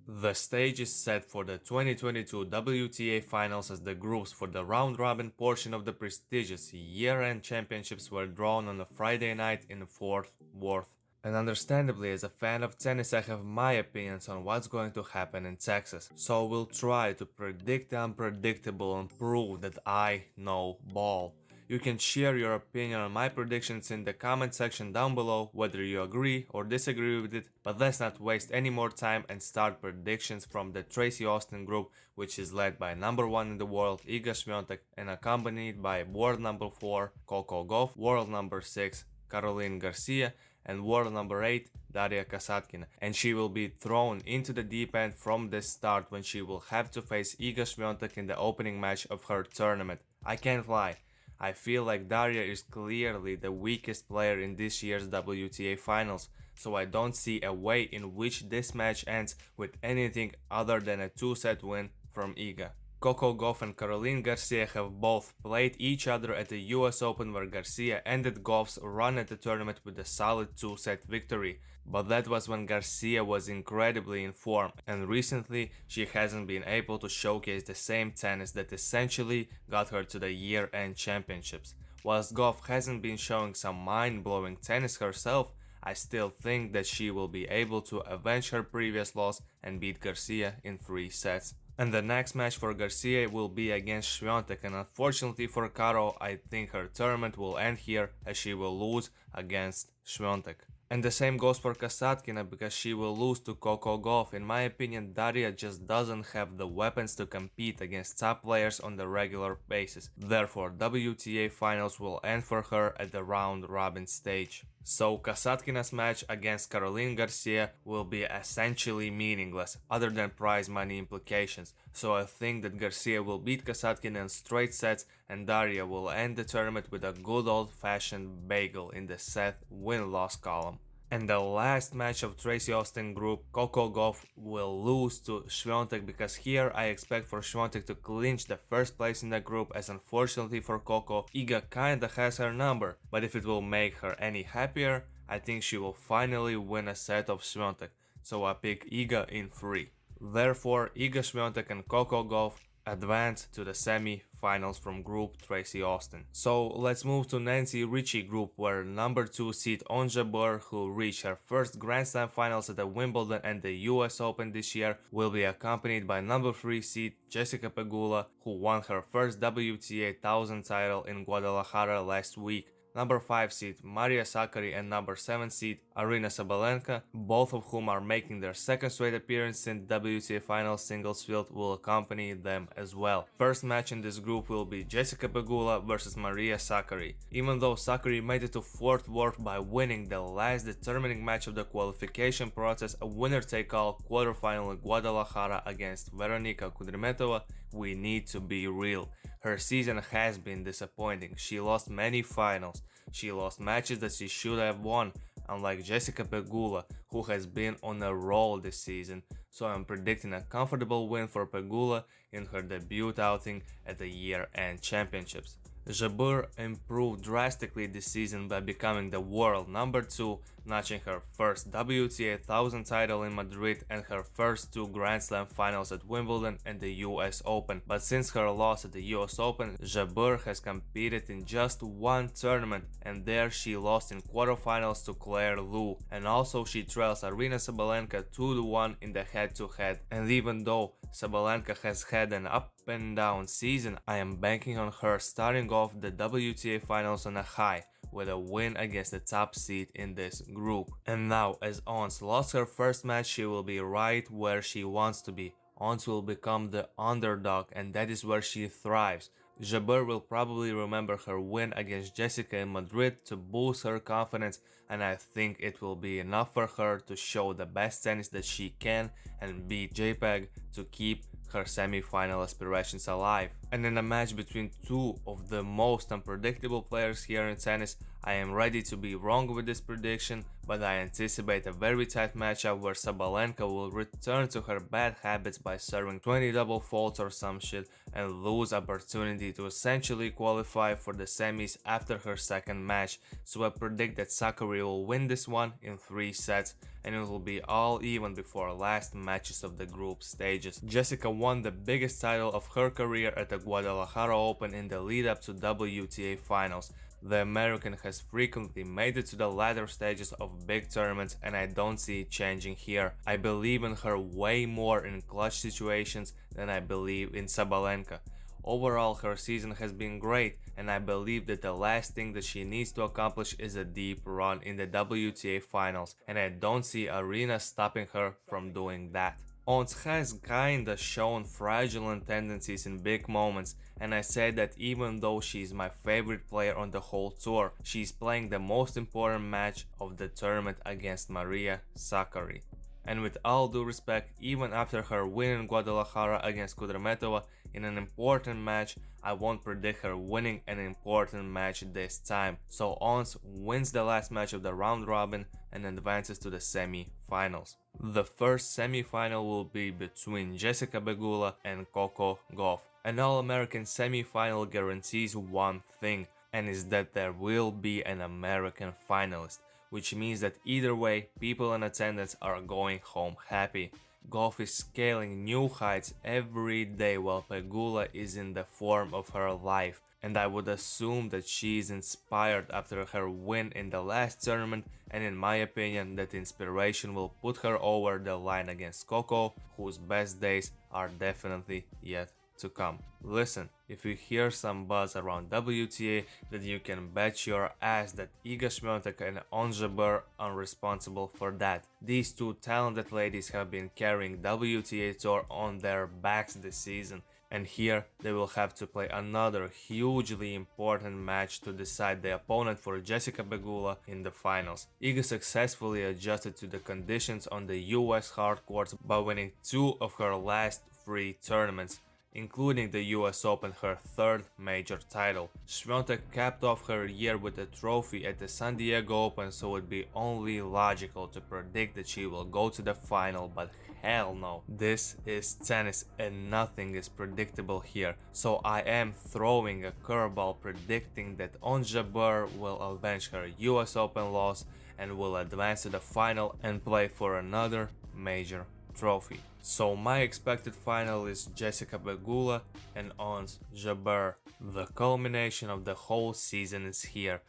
The stage is set for the 2022 WTA Finals as the groups for the round-robin portion of the prestigious year-end championships were drawn on a Friday night in Fort Worth. And understandably, as a fan of tennis, I have my opinions on what's going to happen in Texas, so we'll try to predict the unpredictable and prove that I know ball. You can share your opinion on my predictions in the comment section down below, whether you agree or disagree with it, but let's not waste any more time and start predictions from the Tracy Austin group, which is led by number 1 in the world Iga Swiatek and accompanied by world number 4 Coco Gauff, world number 6 Caroline Garcia, and world number 8 Daria Kasatkina, and she will be thrown into the deep end from the start when she will have to face Iga Swiatek in the opening match of her tournament. I can't lie, I feel like Daria is clearly the weakest player in this year's WTA Finals, so I don't see a way in which this match ends with anything other than a 2-set win from Iga. Coco Gauff and Caroline Garcia have both played each other at the US Open, where Garcia ended Gauff's run at the tournament with a solid 2-set victory, but that was when Garcia was incredibly in form, and recently she hasn't been able to showcase the same tennis that essentially got her to the year-end championships. Whilst Gauff hasn't been showing some mind-blowing tennis herself, I still think that she will be able to avenge her previous loss and beat Garcia in 3 sets. And the next match for Garcia will be against Swiatek, and unfortunately for Caro, I think her tournament will end here as she will lose against Swiatek. And the same goes for Kasatkina, because she will lose to Coco Gauff. In my opinion, Daria just doesn't have the weapons to compete against top players on the regular basis. Therefore, WTA Finals will end for her at the round-robin stage. So Kasatkina's match against Caroline Garcia will be essentially meaningless, other than prize money implications, so I think that Garcia will beat Kasatkina in straight sets and Daria will end the tournament with a good old-fashioned bagel in the set win-loss column. And the last match of Tracy Austin group, Coco Gauff will lose to Swiatek, because here I expect for Swiatek to clinch the first place in the group, as unfortunately for Coco, Iga kinda has her number, but if it will make her any happier, I think she will finally win a set of Swiatek, so I pick Iga in 3. Therefore, Iga Swiatek and Coco Gauff advance to the semi-finals from group Tracy Austin. So let's move to Nancy Richie group, where number 2 seed Ons Jabeur, who reached her first Grand Slam finals at the Wimbledon and the US Open this year, will be accompanied by number 3 seed Jessica Pegula, who won her first WTA 1000 title in Guadalajara last week. Number 5 seed Maria Sakkari and number 7 seed Aryna Sabalenka, both of whom are making their second straight appearance in WTA Finals singles field, will accompany them as well. First match in this group will be Jessica Pegula versus Maria Sakkari. Even though Sakkari made it to Fort Worth by winning the last determining match of the qualification process, a winner-take-all quarterfinal in Guadalajara against Veronika Kudrymetova, we need to be real. Her season has been disappointing. She lost many finals. She lost matches that she should have won, unlike Jessica Pegula, who has been on a roll this season, so I'm predicting a comfortable win for Pegula in her debut outing at the year-end championships. Jabeur improved drastically this season by becoming the world number 2, notching her first WTA 1000 title in Madrid and her first 2 Grand Slam finals at Wimbledon and the US Open. But since her loss at the US Open, Jabeur has competed in just 1 tournament, and there she lost in quarterfinals to Claire Liu, and also she trails Aryna Sabalenka 2-1 in the head-to-head. And even though Sabalenka has had an up and down season, I am banking on her starting off the WTA Finals on a high, with a win against the top seed in this group. And now, as Ons lost her first match, she will be right where she wants to be. Ons will become the underdog, and that is where she thrives. Jabeur will probably remember her win against Jessica in Madrid to boost her confidence, and I think it will be enough for her to show the best tennis that she can and beat JPEG to keep her semi-final aspirations alive. And in a match between two of the most unpredictable players here in tennis, I am ready to be wrong with this prediction, but I anticipate a very tight matchup where Sabalenka will return to her bad habits by serving 20 double faults or some shit and lose opportunity to essentially qualify for the semis after her second match. So I predict that Sakkari will win this one in 3 sets and it will be all even before last matches of the group stages. Jessica won the biggest title of her career at the Guadalajara Open in the lead up to WTA Finals. The American has frequently made it to the latter stages of big tournaments and I don't see it changing here. I believe in her way more in clutch situations than I believe in Sabalenka. Overall, her season has been great and I believe that the last thing that she needs to accomplish is a deep run in the WTA Finals and I don't see Aryna stopping her from doing that. Ons has kinda shown fraudulent tendencies in big moments and I say that even though she's my favorite player on the whole tour, she's playing the most important match of the tournament against Maria Sakkari. And with all due respect, even after her win in Guadalajara against Kudermetova in an important match, I won't predict her winning an important match this time. So Ons wins the last match of the round robin and advances to the semi-finals. The first semi-final will be between Jessica Pegula and Coco Gauff. An All-American semi-final guarantees one thing, and is that there will be an American finalist, which means that either way, people in attendance are going home happy. Gauff is scaling new heights every day while Pegula is in the form of her life, and I would assume that she is inspired after her win in the last tournament, and in my opinion that inspiration will put her over the line against Coco, whose best days are definitely yet to come. Listen, if you hear some buzz around WTA, then you can bet your ass that Iga Swiatek and Ons Jabeur are responsible for that. These two talented ladies have been carrying WTA Tour on their backs this season, and here they will have to play another hugely important match to decide the opponent for Jessica Pegula in the finals. Iga successfully adjusted to the conditions on the US hard courts by winning 2 of her last 3 tournaments, including the US Open, her 3rd major title. Swiatek capped off her year with a trophy at the San Diego Open, so it'd be only logical to predict that she will go to the final, but hell no. This is tennis and nothing is predictable here, so I am throwing a curveball predicting that Ons Jabeur will avenge her US Open loss and will advance to the final and play for another major trophy. So my expected final is Jessica Pegula and Ons Jabeur. The culmination of the whole season is here.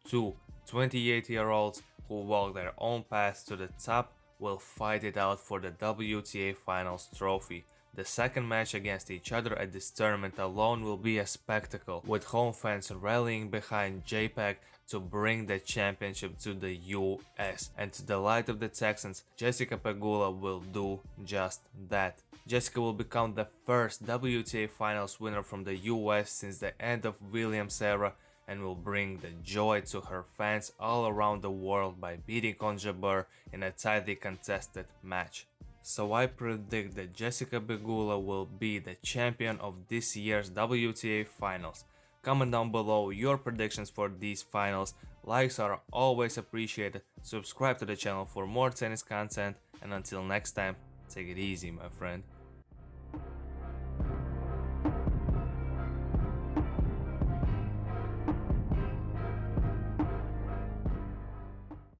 2 28-year-olds who walk their own path to the top will fight it out for the WTA Finals trophy. The second match against each other at this tournament alone will be a spectacle, with home fans rallying behind JPEG to bring the championship to the US. And to the light of the Texans, Jessica Pegula will do just that. Jessica will become the first WTA Finals winner from the US since the end of Williams' era and will bring the joy to her fans all around the world by beating Ons Jabeur in a tightly contested match. So I predict that Jessica Pegula will be the champion of this year's WTA Finals. Comment down below your predictions for these finals, likes are always appreciated, subscribe to the channel for more tennis content, and until next time, take it easy my friend.